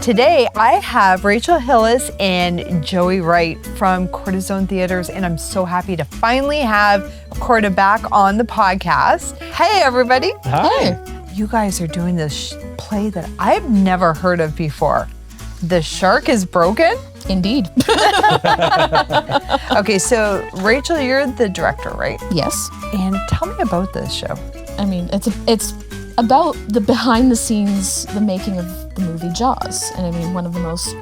Today, I have Rachel Hillis and Joey Wright from KordaZone Theatres, and I'm so happy to finally have Korda back on the podcast. Hey, everybody. Hi. Hey. You guys are doing this play that I've never heard of before. The Shark is Broken? Indeed. Okay, so Rachel, you're the director, right? Yes. And tell me about this show. I mean, it's about the behind the scenes, the making of the movie Jaws. And I mean, one of the most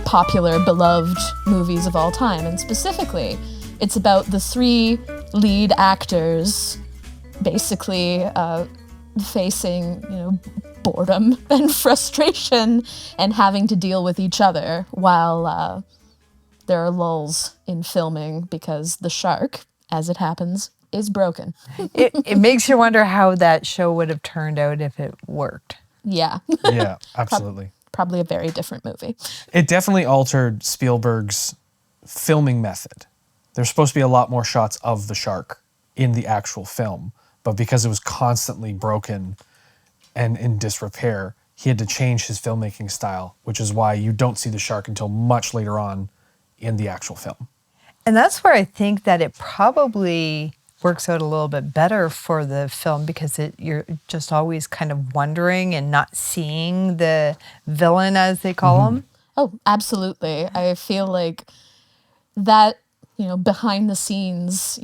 popular, beloved movies of all time. And specifically, it's about the three lead actors basically facing, boredom and frustration and having to deal with each other while there are lulls in filming because the shark, as it happens, is broken. It makes you wonder how that show would have turned out if it worked. Yeah. Yeah, absolutely. Probably a very different movie. It definitely altered Spielberg's filming method. There's supposed to be a lot more shots of the shark in the actual film, but because it was constantly broken and in disrepair, he had to change his filmmaking style, which is why you don't see the shark until much later on in the actual film. And that's where I think that it probably works out a little bit better for the film because you're just always kind of wondering and not seeing the villain, as they call him. Oh, absolutely. I feel like that, behind the scenes,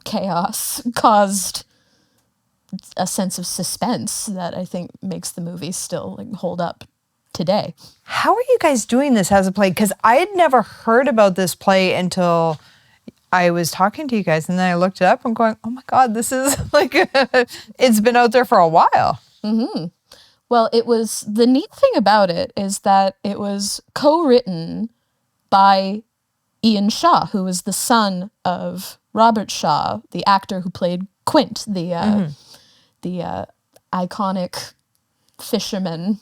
chaos caused a sense of suspense that I think makes the movie still hold up today. How are you guys doing this as a play? Because I had never heard about this play until I was talking to you guys, and then I looked it up and going, oh my God, this is it's been out there for a while. Mm-hmm. Well, the neat thing about it is that it was co-written by Ian Shaw, who was the son of Robert Shaw, the actor who played Quint, the iconic fisherman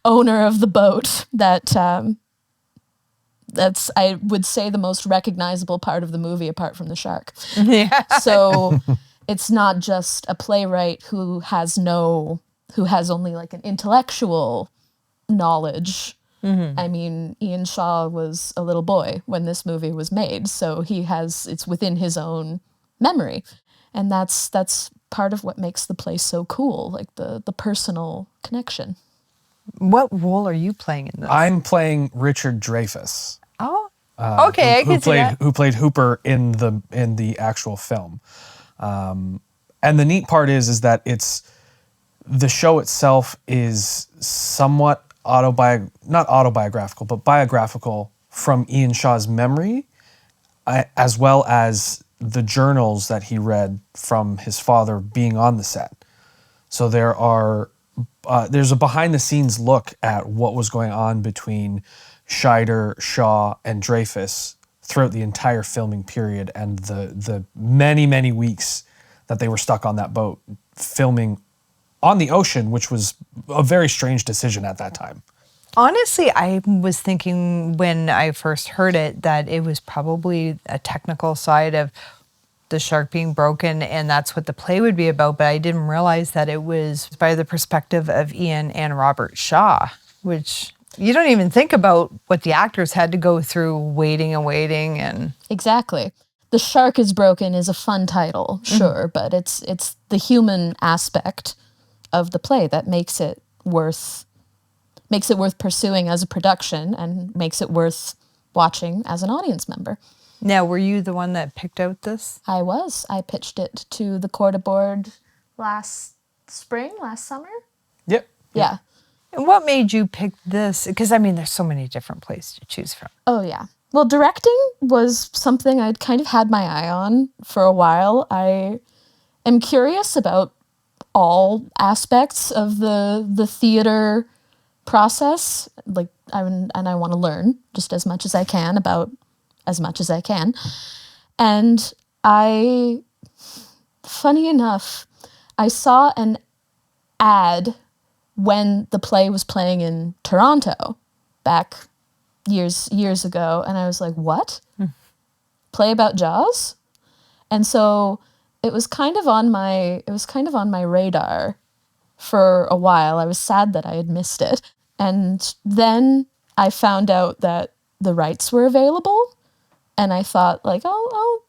owner of the boat that's, I would say, the most recognizable part of the movie apart from the shark. Yeah. So it's not just a playwright who has only an intellectual knowledge. Mm-hmm. I mean, Ian Shaw was a little boy when this movie was made, so it's within his own memory. And that's part of what makes the play so cool, the personal connection. What role are you playing in this? I'm playing Richard Dreyfus. Oh, okay, I can see that. Who played Hooper in the actual film. And the neat part is that the show itself is somewhat not autobiographical, but biographical from Ian Shaw's memory, as well as the journals that he read from his father being on the set. So there's a behind the scenes look at what was going on between Scheider, Shaw, and Dreyfus throughout the entire filming period and the many, many weeks that they were stuck on that boat filming on the ocean, which was a very strange decision at that time. Honestly, I was thinking when I first heard it that it was probably a technical side of the shark being broken, and that's what the play would be about, but I didn't realize that it was by the perspective of Ian and Robert Shaw, which you don't even think about what the actors had to go through waiting and... Exactly. The Shark is Broken is a fun title, sure, but it's the human aspect of the play that makes it worth pursuing as a production and makes it worth watching as an audience member. Now, were you the one that picked out this? I was. I pitched it to the Korda board last summer. Yep. Yeah. And what made you pick this? Because, there's so many different plays to choose from. Oh, yeah. Well, directing was something I'd kind of had my eye on for a while. I am curious about all aspects of the theater process, and I want to learn just as much as I can about as much as I can. And funny enough, I saw an ad when the play was playing in Toronto back years ago, and I was like, what? Play about Jaws? And so it was kind of on my radar for a while. I was sad that I had missed it. And then I found out that the rights were available, and I thought, like, I'll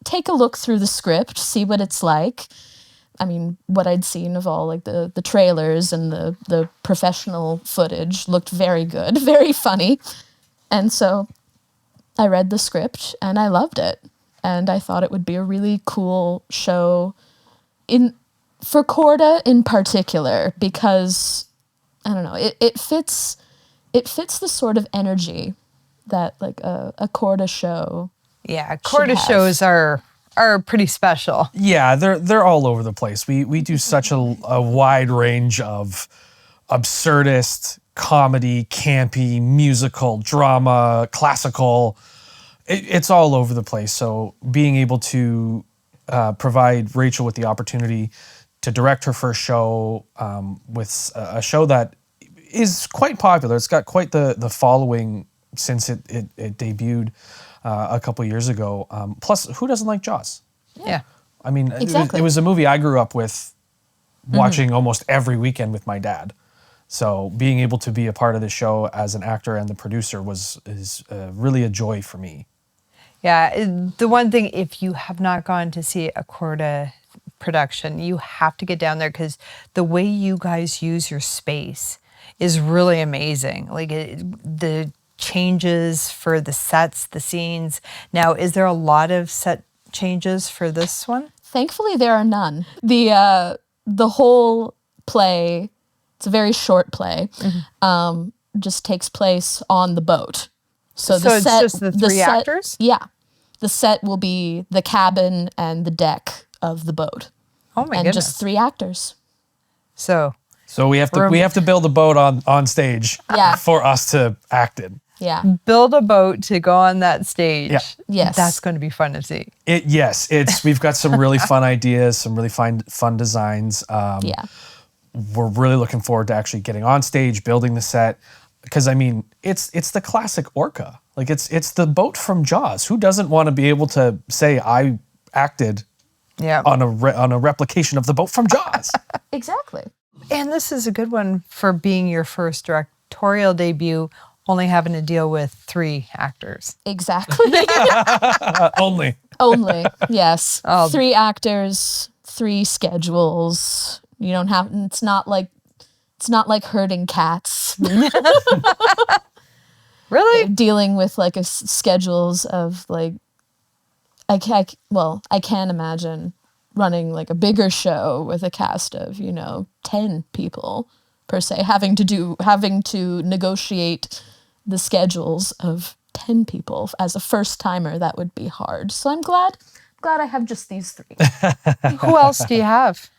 take a look through the script, see what it's like. I mean, what I'd seen of all like the trailers and the professional footage looked very good, very funny. And so I read the script and I loved it. And I thought it would be a really cool show for Korda in particular, because I don't know, it fits the sort of energy that like a Korda show. Yeah, Korda shows are pretty special. Yeah, they're all over the place. We do such a wide range of absurdist, comedy, campy, musical, drama, classical. It's all over the place. So being able to provide Rachel with the opportunity to direct her first show with a show that is quite popular. It's got quite the following since it debuted a couple years ago. Plus, who doesn't like Jaws? Yeah. I mean, Exactly. it was a movie I grew up with watching almost every weekend with my dad. So being able to be a part of the show as an actor and the producer is really a joy for me. Yeah, the one thing, if you have not gone to see a Korda production, you have to get down there, because the way you guys use your space is really amazing. Like the changes for the sets, the scenes. Now, is there a lot of set changes for this one? Thankfully, there are none. The whole play, it's a very short play, just takes place on the boat. So it's just the three actors? Yeah. The set will be the cabin and the deck of the boat. Oh my and goodness. just 3 actors. So we have to build a boat on stage for us to act in. Yeah. build a boat to go on that stage. Yeah. Yes. That's going to be fun to see. We've got some really fun ideas, some really fun designs. Yeah. We're really looking forward to actually getting on stage, building the set. Because I mean, it's the classic orca. Like it's the boat from Jaws. Who doesn't want to be able to say I acted on a replication of the boat from Jaws? Exactly. And this is a good one for being your first directorial debut, only having to deal with 3 actors. Exactly. Only. Only. Yes. 3 actors, 3 schedules. You don't have. It's not like herding cats. Really? Dealing with like schedules of like, I can't imagine running like a bigger show with a cast of 10 people per se, having to negotiate the schedules of 10 people as a first timer. That would be hard. So I'm glad I have just these 3. Who else do you have?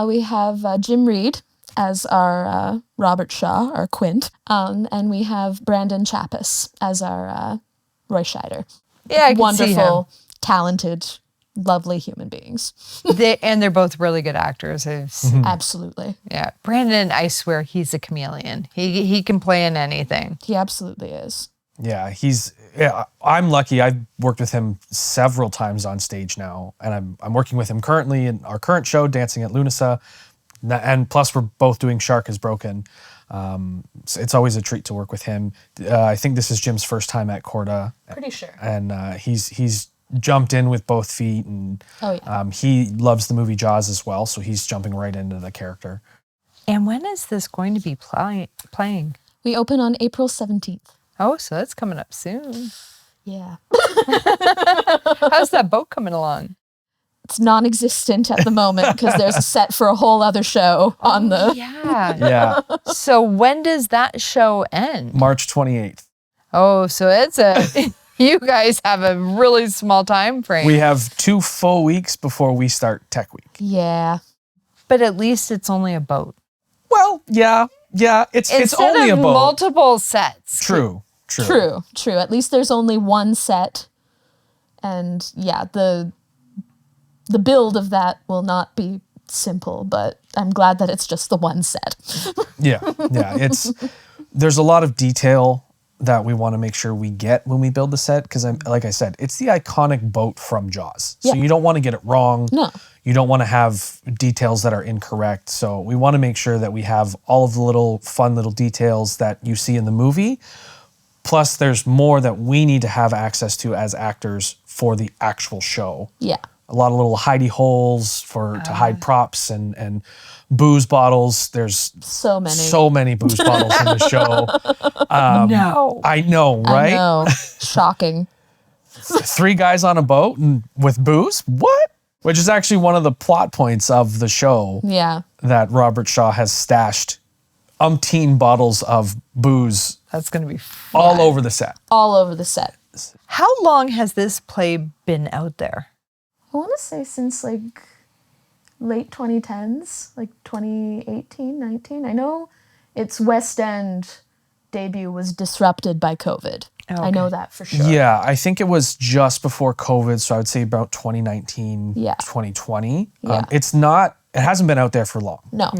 We have Jim Reed as our Robert Shaw, our Quint, and we have Brandon Chappis as our Roy Scheider. Yeah, I can see him. Wonderful, talented, lovely human beings. They're both really good actors. Absolutely. Yeah, Brandon, I swear he's a chameleon. He can play in anything. He absolutely is. Yeah, I'm lucky. I've worked with him several times on stage now, and I'm working with him currently in our current show, Dancing at Lunasa, and plus we're both doing Shark is Broken. So it's always a treat to work with him. I think this is Jim's first time at Korda. Pretty sure. And he's jumped in with both feet, and he loves the movie Jaws as well, so he's jumping right into the character. And when is this going to be playing? We open on April 17th. Oh, so that's coming up soon. Yeah. How's that boat coming along? It's non-existent at the moment because there's a set for a whole other show on the... Yeah. So when does that show end? March 28th. Oh, so you guys have a really small time frame. We have 2 full weeks before we start Tech Week. Yeah. But at least it's only a boat. Well, yeah. It's only a boat. Multiple sets. True. At least there's only one set. And yeah, the build of that will not be simple, but I'm glad that it's just the one set. Yeah. There's a lot of detail that we want to make sure we get when we build the set, because like I said, it's the iconic boat from Jaws. So you don't want to get it wrong. No. you don't want to have details that are incorrect. So we want to make sure that we have all of the little fun little details that you see in the movie. Plus, there's more that we need to have access to as actors for the actual show. Yeah. A lot of little hidey holes to hide props and booze bottles. There's So many. so many booze bottles in the show. No. I know, right? I know. Shocking. 3 guys on a boat and with booze? What? Which is actually one of the plot points of the show. Yeah. That Robert Shaw has stashed umpteen bottles of booze That's going to be fun. all over the set. All over the set. How long has this play been out there? I want to say since like late 2010s, like 2018, 19. I know its West End debut was disrupted by COVID. I know that for sure. Yeah, I think it was just before COVID, so I would say about 2019, 2020. Yeah. It hasn't been out there for long. No.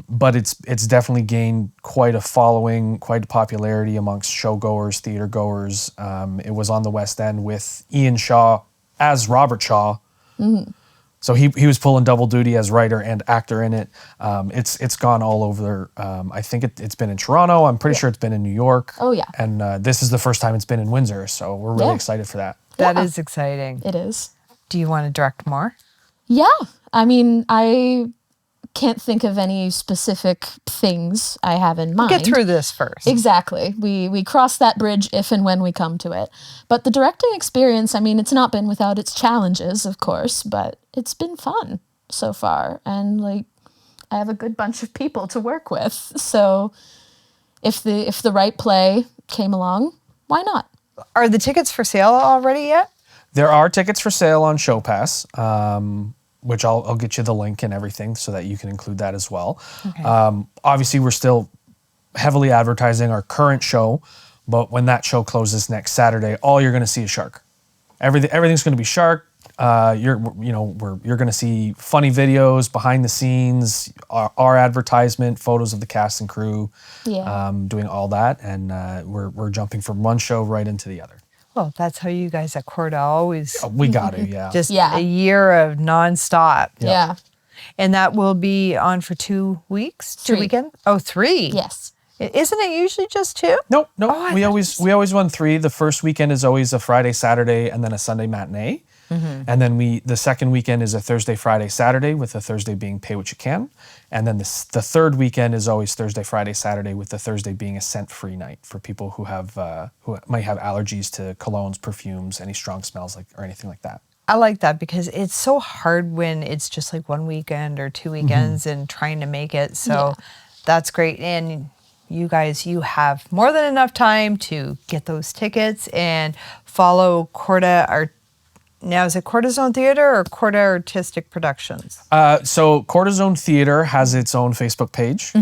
But it's definitely gained quite a following, quite a popularity amongst showgoers, theater goers. It was on the West End with Ian Shaw as Robert Shaw. So he was pulling double duty as writer and actor in it. It's gone all over. I think it's been in Toronto. I'm pretty sure it's been in New York. Oh, yeah. And this is the first time it's been in Windsor. So we're really excited for that. That is exciting. It is. Do you want to direct more? Yeah. I mean, I can't think of any specific things I have in mind. Get through this first. Exactly. We cross that bridge if and when we come to it. But the directing experience, I mean, it's not been without its challenges, of course, but it's been fun so far. And like, I have a good bunch of people to work with. So if the right play came along, why not? Are the tickets for sale already yet? There are tickets for sale on ShowPass. Which I'll get you the link and everything so that you can include that as well. Okay. Obviously, we're still heavily advertising our current show, but when that show closes next Saturday, all you're going to see is shark. Everything's going to be shark. You're going to see funny videos, behind the scenes, our advertisement, photos of the cast and crew, doing all that, and we're jumping from one show right into the other. Well, that's how you guys at Korda always We got to, yeah. just a year of nonstop. Yeah. And that will be on for 2 weeks? 2 3. weekends? Oh, 3. Yes. Isn't it usually just 2? Nope. Oh, we always run 3. The first weekend is always a Friday, Saturday, and then a Sunday matinee. And then the second weekend is a Thursday, Friday, Saturday, with the Thursday being pay what you can. And then the third weekend is always Thursday, Friday, Saturday, with the Thursday being a scent-free night for people who might have allergies to colognes, perfumes, any strong smells or anything like that. I like that because it's so hard when it's just like 1 weekend or 2 weekends and trying to make it. So that's great. And you guys, you have more than enough time to get those tickets and follow Korda. Now, is it KordaZone Theatre or Korda Artistic Productions? So KordaZone Theatre has its own Facebook page.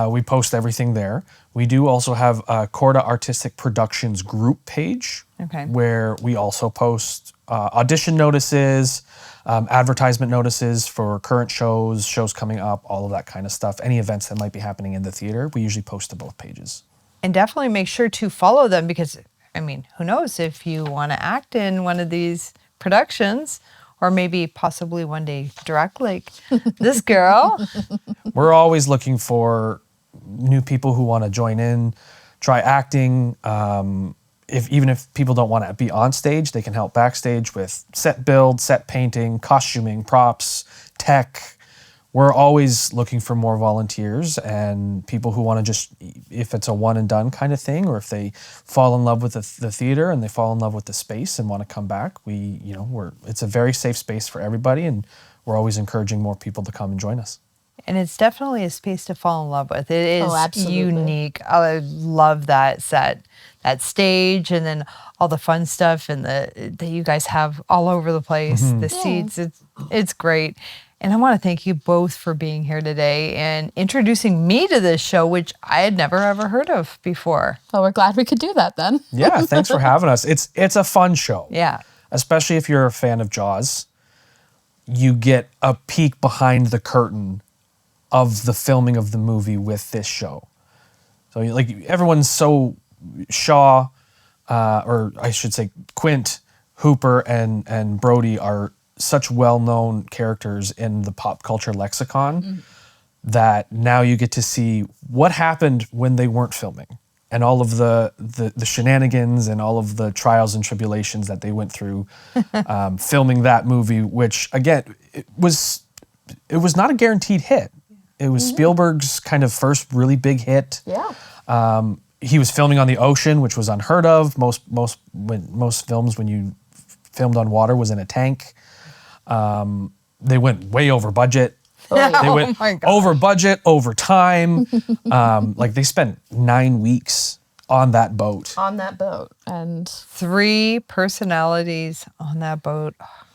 We post everything there. We do also have a Korda Artistic Productions group page, where we also post audition notices, advertisement notices for current shows coming up, all of that kind of stuff. Any events that might be happening in the theater, we usually post to both pages. And definitely make sure to follow them because, I mean, who knows if you want to act in one of these productions or maybe possibly one day direct like this girl. We're always looking for new people who want to join in, try acting. Even if people don't want to be on stage, they can help backstage with set build, set painting, costuming, props, tech. We're always looking for more volunteers and people who want to just, if it's a one and done kind of thing, or if they fall in love with the theater and they fall in love with the space and want to come back, it's a very safe space for everybody, and we're always encouraging more people to come and join us. And it's definitely a space to fall in love with. It is absolutely. unique. I love that set, that stage, and then all the fun stuff and that you guys have all over the place. The seats, it's great. And I want to thank you both for being here today and introducing me to this show, which I had never ever heard of before. Well, we're glad we could do that then. Yeah, thanks for having us. It's a fun show. Yeah. Especially if you're a fan of Jaws. You get a peek behind the curtain of the filming of the movie with this show. So like everyone's so Shaw, or I should say Quint, Hooper, and Brody are such well-known characters in the pop culture lexicon that now you get to see what happened when they weren't filming and all of the shenanigans and all of the trials and tribulations that they went through filming that movie, which again, it was not a guaranteed hit. It was Spielberg's kind of first really big hit. Yeah. He was filming on the ocean, which was unheard of. Most films, when you filmed on water, was in a tank. They went way over budget. They went over budget, over time. Like they spent 9 weeks on that boat. And 3 personalities on that boat.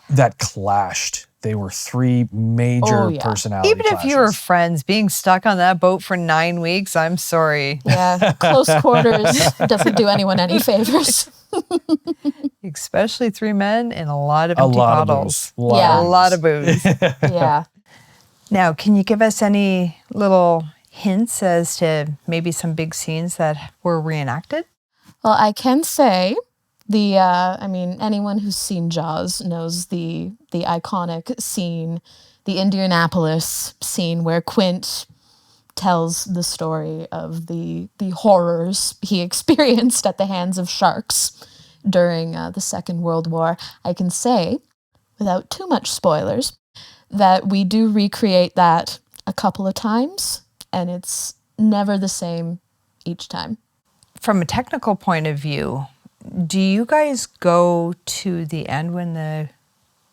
That clashed. They were 3 major personality Even if you were clashes. friends, being stuck on that boat for 9 weeks, I'm sorry. yeah, close quarters doesn't do anyone any favors. Especially 3 men and a lot of empty bottles. Of booze. Yeah. A lot of booze. Yeah. Now, can you give us any little hints as to maybe some big scenes that were reenacted? Well, I can say anyone who's seen Jaws knows the iconic scene, the Indianapolis scene where Quint tells the story of the horrors he experienced at the hands of sharks during the Second World War. I can say, without too much spoilers, that we do recreate that a couple of times, and it's never the same each time. From a technical point of view, do you guys go to the end when the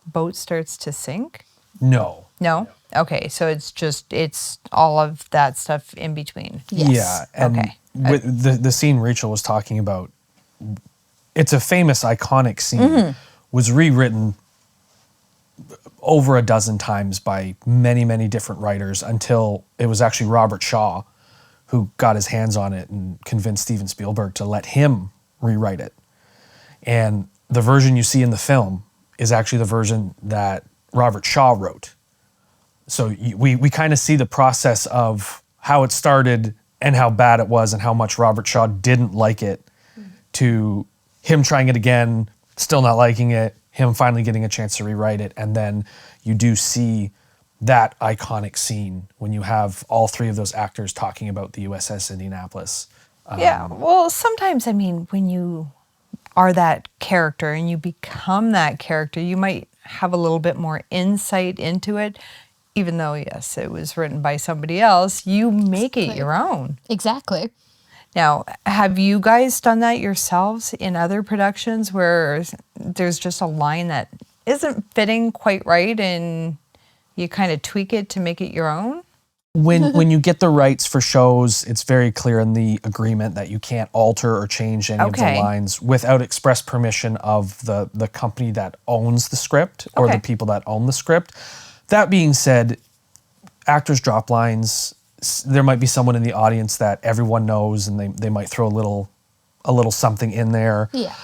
boat starts to sink? No. No? Okay, so it's all of that stuff in between. Yes. Yeah. And Okay. with the scene Rachel was talking about, it's a famous, iconic scene, was rewritten over a dozen times by many, many different writers until it was actually Robert Shaw who got his hands on it and convinced Steven Spielberg to let him rewrite it. And the version you see in the film is actually the version that Robert Shaw wrote. So we kind of see the process of how it started and how bad it was and how much Robert Shaw didn't like it, to him trying it again, still not liking it, him finally getting a chance to rewrite it. And then you do see that iconic scene when you have all 3 of those actors talking about the USS Indianapolis. Yeah, well, sometimes, I mean, when you are that character and you become that character, you might have a little bit more insight into it. Even though, yes, it was written by somebody else, you make it your own. Exactly. Now, have you guys done that yourselves in other productions where there's just a line that isn't fitting quite right and you kind of tweak it to make it your own? When you get the rights for shows, it's very clear in the agreement that you can't alter or change any of the lines without express permission of the company that owns the script or the people that own the script. That being said, actors drop lines. There might be someone in the audience that everyone knows, and they might throw a little something in there. Yeah.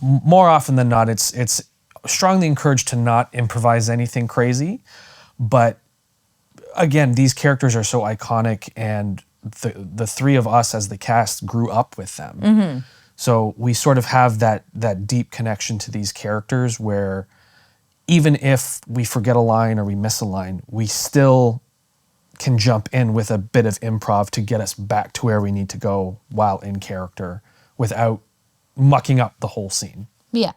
More often than not, it's strongly encouraged to not improvise anything crazy. But again, these characters are so iconic, and the 3 of us as the cast grew up with them. So we sort of have that deep connection to these characters where even if we forget a line or we miss a line, we still can jump in with a bit of improv to get us back to where we need to go while in character without mucking up the whole scene. Yeah.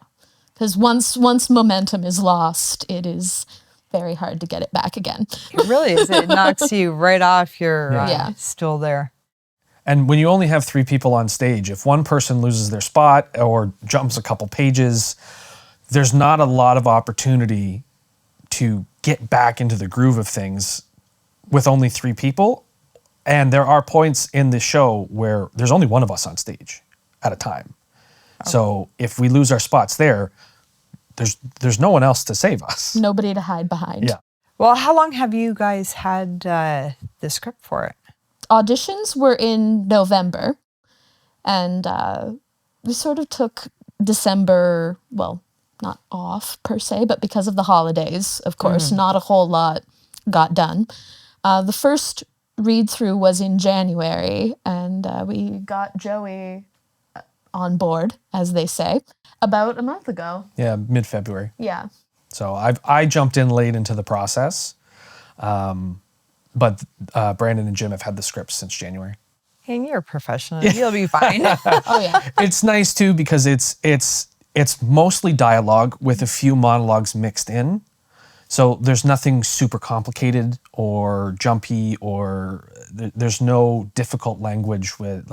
Because once momentum is lost, it is very hard to get it back again. It really is. It knocks you right off your stool there. And when you only have 3 people on stage, if one person loses their spot or jumps a couple pages, there's not a lot of opportunity to get back into the groove of things with only 3 people. And there are points in the show where there's only one of us on stage at a time. Okay. So if we lose our spots there, there's no one else to save us. Nobody to hide behind. Yeah. Well, how long have you guys had the script for it? Auditions were in November, and we sort of took December, well, not off per se, but because of the holidays, of course, not a whole lot got done. The first read-through was in January, and we got Joey on board, as they say, about a month ago. Yeah, mid-February. Yeah. So I jumped in late into the process, but Brandon and Jim have had the scripts since January. And you're a professional. You'll be fine. Oh yeah. It's nice too because it's mostly dialogue with a few monologues mixed in. So there's nothing super complicated or jumpy, or there's no difficult language when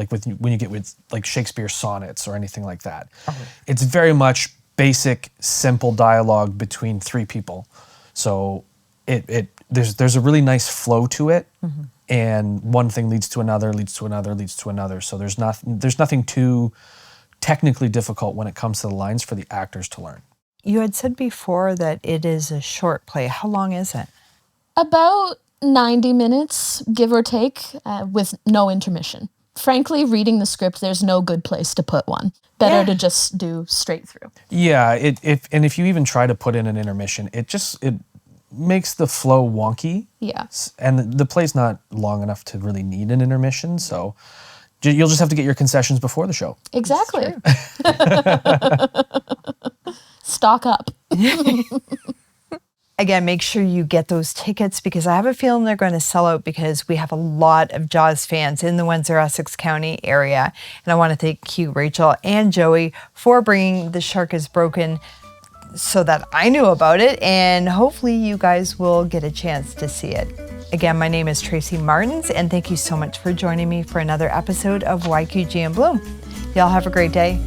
you get with like Shakespeare sonnets or anything like that. It's very much basic, simple dialogue between three people. So there's a really nice flow to it, and one thing leads to another, leads to another, leads to another. So there's nothing too technically difficult when it comes to the lines for the actors to learn. You had said before that it is a short play. How long is it? About 90 minutes, give or take, with no intermission. Frankly, reading the script, there's no good place to put one. Better to just do straight through. Yeah, if you even try to put in an intermission, it makes the flow wonky. Yeah. And the play's not long enough to really need an intermission, so you'll just have to get your concessions before the show. Exactly. Stock up. Again, make sure you get those tickets because I have a feeling they're going to sell out because we have a lot of Jaws fans in the Windsor, Essex County area. And I want to thank you, Rachel and Joey, for bringing The Shark is Broken so that I knew about it. And hopefully you guys will get a chance to see it. Again, my name is Tracy Martins, and thank you so much for joining me for another episode of YQG and Bloom. Y'all have a great day.